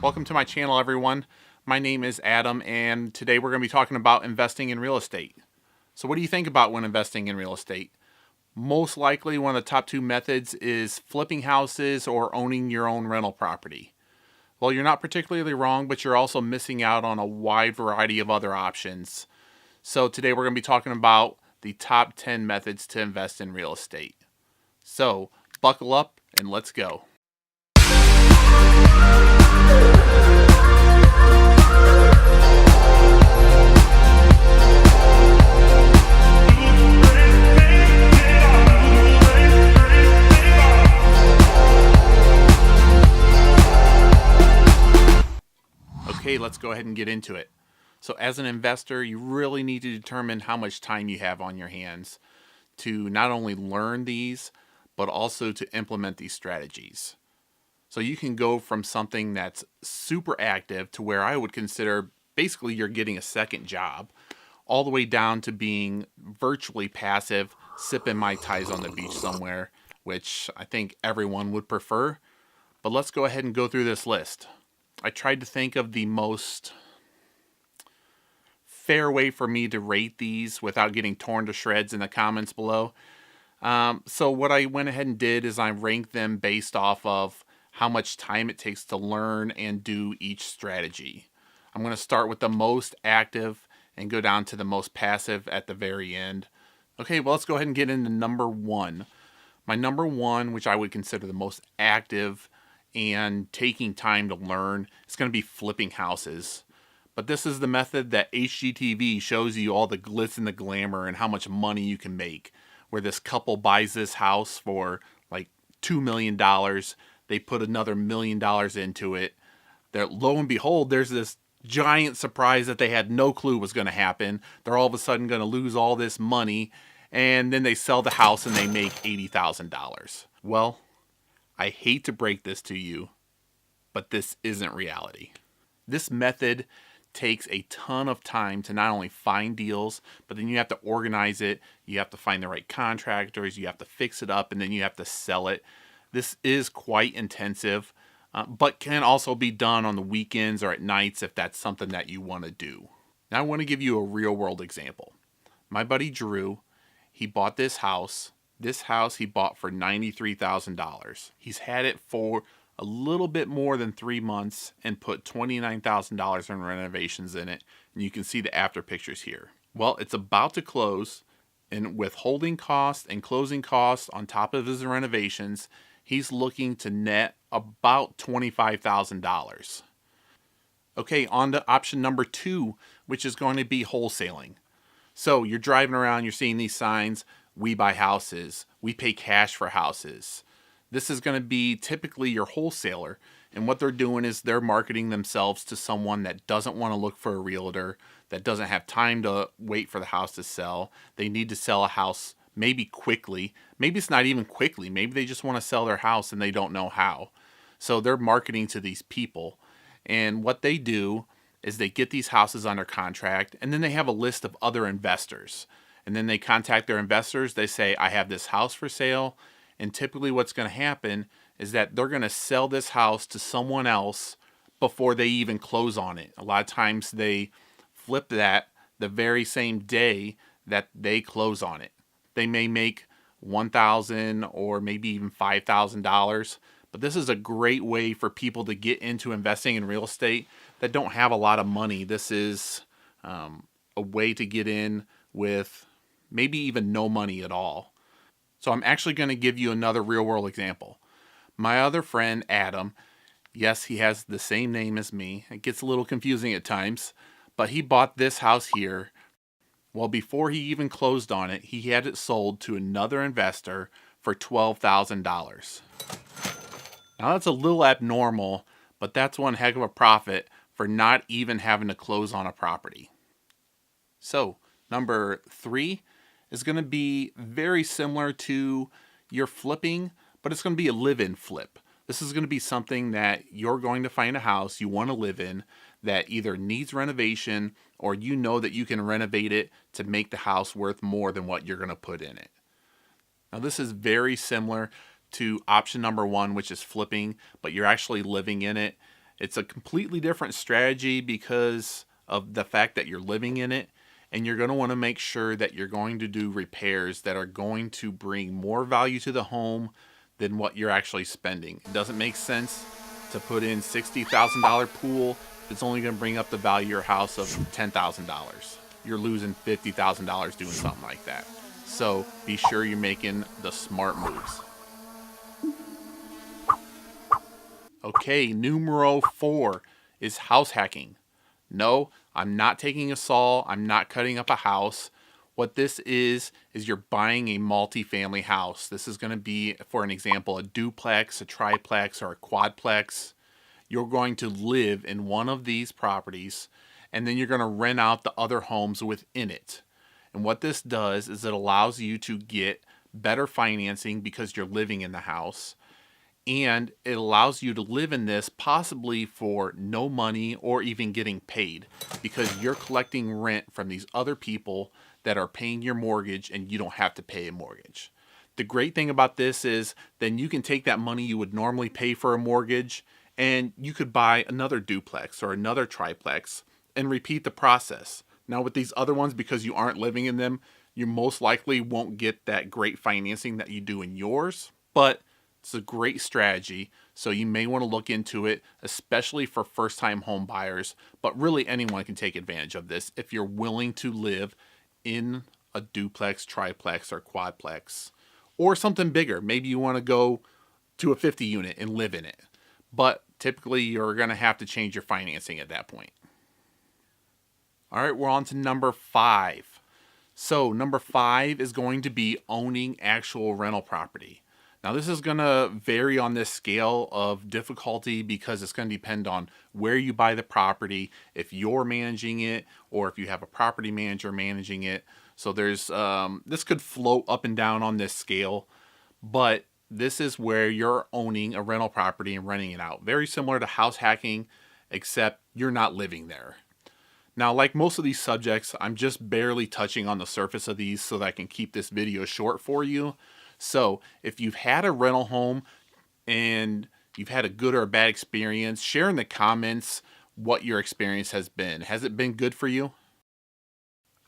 Welcome to my channel, everyone. My name is Adam, and today we're going to be talking about investing in real estate. So what do you think about when investing in real estate? Most likely one of the top two methods is flipping houses or owning your own rental property. Well, you're not particularly wrong, but you're also missing out on a wide variety of other options. So today we're going to be talking about the top 10 methods to invest in real estate. So buckle up and let's go. Okay, let's go ahead and get into it. So as an investor, you really need to determine how much time you have on your hands to not only learn these, but also to implement these strategies. So you can go from something that's super active to where I would consider basically you're getting a second job, all the way down to being virtually passive, sipping Mai Tais on the beach somewhere, which I think everyone would prefer. But let's go ahead and go through this list. I tried to think of the most fair way for me to rate these without getting torn to shreds in the comments below. So what I went ahead and did is I ranked them based off of how much time it takes to learn and do each strategy. I'm going to start with the most active and go down to the most passive at the very end. Okay, well, let's go ahead and get into number one. My number one, which I would consider the most active and taking time to learn, is going to be flipping houses. But this is the method that HGTV shows you all the glitz and the glamour and how much money you can make. Where this couple buys this house for like $2 million. They put another $1 million into it. Lo and behold, there's this giant surprise that they had no clue was going to happen. They're all of a sudden going to lose all this money. And then they sell the house and they make $80,000. Well, I hate to break this to you, but this isn't reality. This method takes a ton of time to not only find deals, but then you have to organize it, you have to find the right contractors, you have to fix it up, and then you have to sell it. This is quite intensive, but can also be done on the weekends or at nights if that's something that you want to do. Now I want to give you a real world example. My buddy Drew, he bought this house. This house he bought for $93,000. He's had it for a little bit more than 3 months and put $29,000 in renovations in it. And you can see the after pictures here. Well, it's about to close, and with holding costs and closing costs on top of his renovations, he's looking to net about $25,000. Okay, on to option number two, which is going to be wholesaling. So you're driving around, you're seeing these signs, we buy houses, we pay cash for houses. This is going to be typically your wholesaler, and what they're doing is they're marketing themselves to someone that doesn't want to look for a realtor, that doesn't have time to wait for the house to sell. They need to sell a house maybe quickly. Maybe it's not even quickly. Maybe they just want to sell their house and they don't know how. So they're marketing to these people, and what they do is they get these houses under contract, and then they have a list of other investors. And then they contact their investors. They say, I have this house for sale. And typically what's going to happen is that they're going to sell this house to someone else before they even close on it. A lot of times they flip that the very same day that they close on it. They may make $1,000 or maybe even $5,000. But this is a great way for people to get into investing in real estate that don't have a lot of money. This is a way to get in with maybe even no money at all. So I'm actually going to give you another real world example. My other friend, Adam, yes, he has the same name as me. It gets a little confusing at times, but he bought this house here. Well, before he even closed on it, he had it sold to another investor for $12,000. Now that's a little abnormal, but that's one heck of a profit for not even having to close on a property. So number three is going to be very similar to your flipping, but it's going to be a live-in flip. This is going to be something that you're going to find a house you want to live in that either needs renovation or you know that you can renovate it to make the house worth more than what you're going to put in it. Now this is very similar to option number one, which is flipping, but you're actually living in it. It's a completely different strategy because of the fact that you're living in it, and you're going to want to make sure that you're going to do repairs that are going to bring more value to the home than what you're actually spending. It doesn't make sense to put in $60,000 pool if it's only going to bring up the value of your house of $10,000. You're losing $50,000 doing something like that. So be sure you're making the smart moves. Okay, numero 4 is house hacking. No, I'm not taking a saw. I'm not cutting up a house. What this is you're buying a multi-family house. This is going to be, for an example, a duplex, a triplex, or a quadplex. You're going to live in one of these properties, and then you're going to rent out the other homes within it. And what this does is it allows you to get better financing because you're living in the house. And it allows you to live in this possibly for no money or even getting paid because you're collecting rent from these other people that are paying your mortgage and you don't have to pay a mortgage. The great thing about this is then you can take that money you would normally pay for a mortgage and you could buy another duplex or another triplex and repeat the process. Now with these other ones, because you aren't living in them, you most likely won't get that great financing that you do in yours, but it's a great strategy, so you may want to look into it, especially for first-time home buyers. But really anyone can take advantage of this if you're willing to live in a duplex, triplex, or quadplex. Or something bigger. Maybe you want to go to a 50 unit and live in it. But typically you're going to have to change your financing at that point. All right, we're on to number 5. So number 5 is going to be owning actual rental property. Now this is going to vary on this scale of difficulty because it's going to depend on where you buy the property, if you're managing it, or if you have a property manager managing it. So there's this could float up and down on this scale, but this is where you're owning a rental property and renting it out. Very similar to house hacking, except you're not living there. Now, like most of these subjects, I'm just barely touching on the surface of these so that I can keep this video short for you. So if you've had a rental home and you've had a good or a bad experience, share in the comments what your experience has been. Has it been good for you?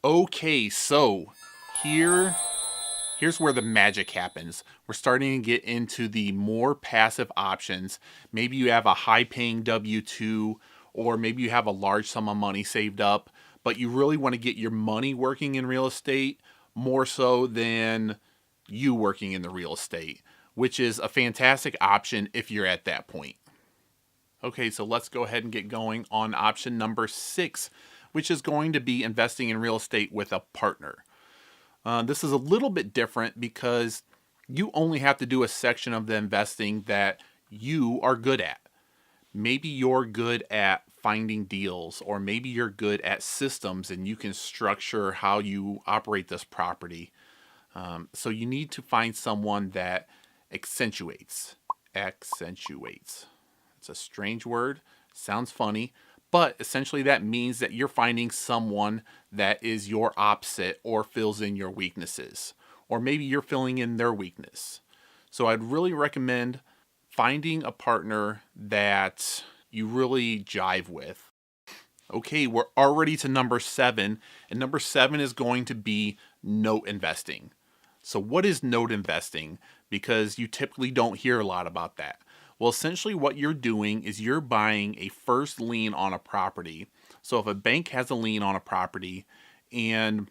Okay, so here's where the magic happens. We're starting to get into the more passive options. Maybe you have a high-paying W-2, or maybe you have a large sum of money saved up, but you really want to get your money working in real estate more so than you working in the real estate, which is a fantastic option if you're at that point. Okay, so let's go ahead and get going on option number 6, which is going to be investing in real estate with a partner. This is a little bit different because you only have to do a section of the investing that you are good at. Maybe you're good at finding deals, or maybe you're good at systems and you can structure how you operate this property. So you need to find someone that accentuates. It's a strange word, sounds funny, but essentially that means that you're finding someone that is your opposite or fills in your weaknesses. Or maybe you're filling in their weakness. So I'd really recommend finding a partner that you really jive with. Okay, we're already to number 7, and number 7 is going to be note investing. So what is note investing? Because you typically don't hear a lot about that. Well, essentially what you're doing is you're buying a first lien on a property. So if a bank has a lien on a property and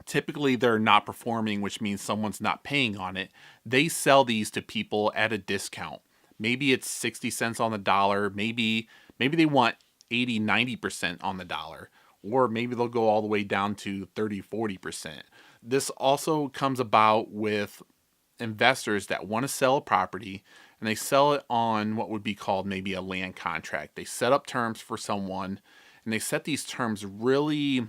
typically they're not performing, which means someone's not paying on it, they sell these to people at a discount. Maybe it's 60 cents on the dollar. Maybe they want 80, 90% on the dollar, or maybe they'll go all the way down to 30, 40%. This also comes about with investors that want to sell a property and they sell it on what would be called maybe a land contract. They set up terms for someone and they set these terms really,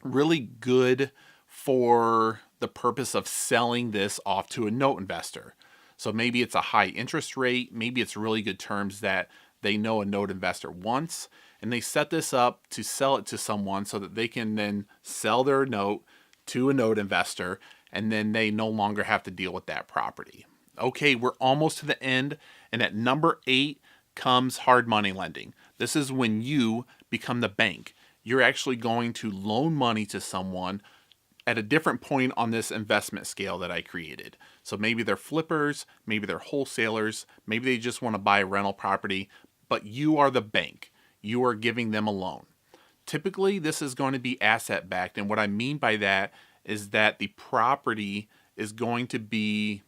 really good for the purpose of selling this off to a note investor. So maybe it's a high interest rate, maybe it's really good terms that they know a note investor wants, and they set this up to sell it to someone so that they can then sell their note to a note investor, and then they no longer have to deal with that property. Okay, we're almost to the end, and at number 8 comes hard money lending. This is when you become the bank. You're actually going to loan money to someone at a different point on this investment scale that I created. So maybe they're flippers, maybe they're wholesalers, maybe they just want to buy a rental property, but you are the bank. You are giving them a loan. Typically, this is going to be asset backed, and what I mean by that is that the property is going to be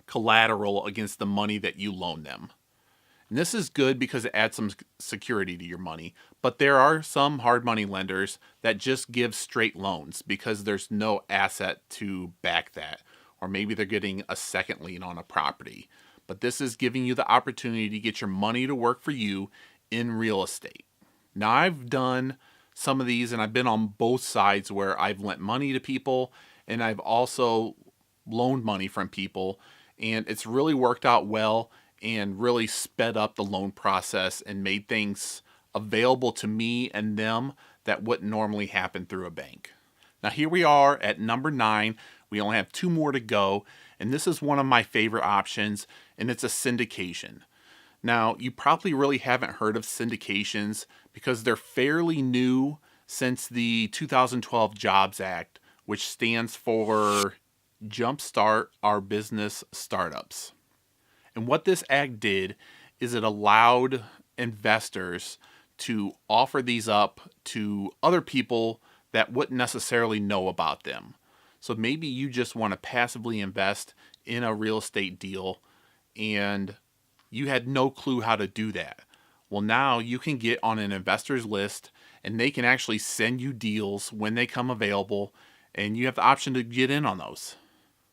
collateral against the money that you loan them. And this is good because it adds some security to your money. But there are some hard money lenders that just give straight loans because there's no asset to back that. Or maybe they're getting a second lien on a property. But this is giving you the opportunity to get your money to work for you in real estate. Now, I've done some of these and I've been on both sides where I've lent money to people and I've also loaned money from people. And it's really worked out well and really sped up the loan process and made things available to me and them that wouldn't normally happen through a bank. Now here we are at number 9. We only have 2 more to go, and this is one of my favorite options, and it's a syndication. Now, you probably really haven't heard of syndications because they're fairly new since the 2012 Jobs Act, which stands for Jumpstart Our Business Startups. And what this act did is it allowed investors to offer these up to other people that wouldn't necessarily know about them. So maybe you just want to passively invest in a real estate deal and you had no clue how to do that. Well, now you can get on an investor's list and they can actually send you deals when they come available and you have the option to get in on those.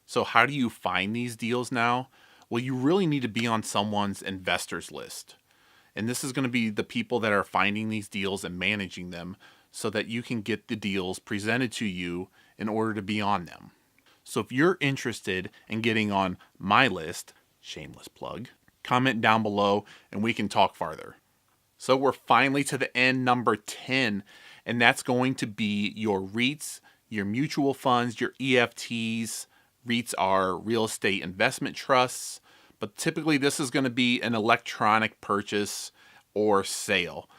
So how do you find these deals now? Well, you really need to be on someone's investors list. And this is going to be the people that are finding these deals and managing them so that you can get the deals presented to you in order to be on them. So if you're interested in getting on my list, shameless plug, comment down below and we can talk farther. So we're finally to the end, number 10, and that's going to be your REITs, your mutual funds, your EFTs. REITs are real estate investment trusts, but typically this is going to be an electronic purchase or sale.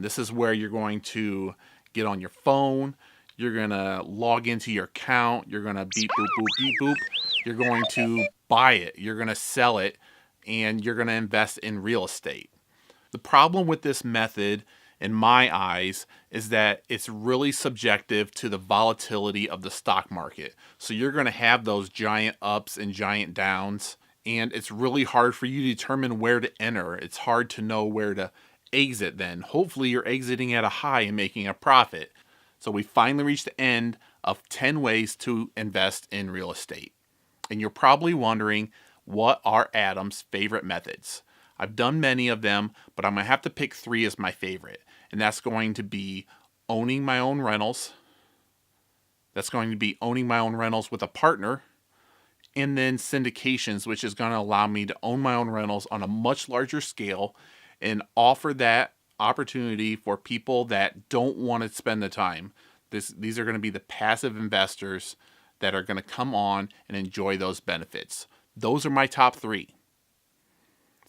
This is where you're going to get on your phone, you're going to log into your account, you're going to beep, boop, boop, beep, boop. You're going to buy it, you're going to sell it, and you're going to invest in real estate. The problem with this method, in my eyes, is that it's really subjective to the volatility of the stock market. So you're going to have those giant ups and giant downs, and it's really hard for you to determine where to enter. It's hard to know where to exit then. Hopefully you're exiting at a high and making a profit. So we finally reached the end of 10 ways to invest in real estate. And you're probably wondering, what are Adam's favorite methods? I've done many of them, but I'm going to have to pick 3 as my favorite. And that's going to be owning my own rentals. That's going to be owning my own rentals with a partner. And then syndications, which is going to allow me to own my own rentals on a much larger scale and offer that opportunity for people that don't want to spend the time. These are going to be the passive investors that are going to come on and enjoy those benefits. Those are my top 3.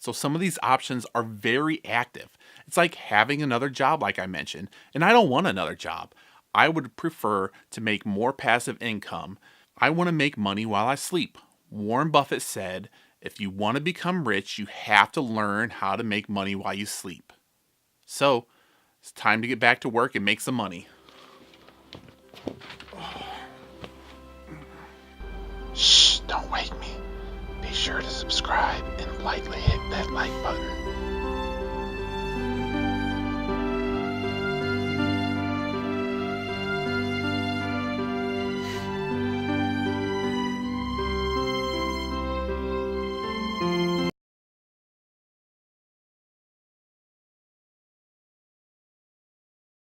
So some of these options are very active. It's like having another job, like I mentioned, and I don't want another job. I would prefer to make more passive income. I want to make money while I sleep. Warren Buffett said, if you want to become rich, you have to learn how to make money while you sleep. So it's time to get back to work and make some money. Shh, don't wake me. Be sure to subscribe and lightly hit that like button.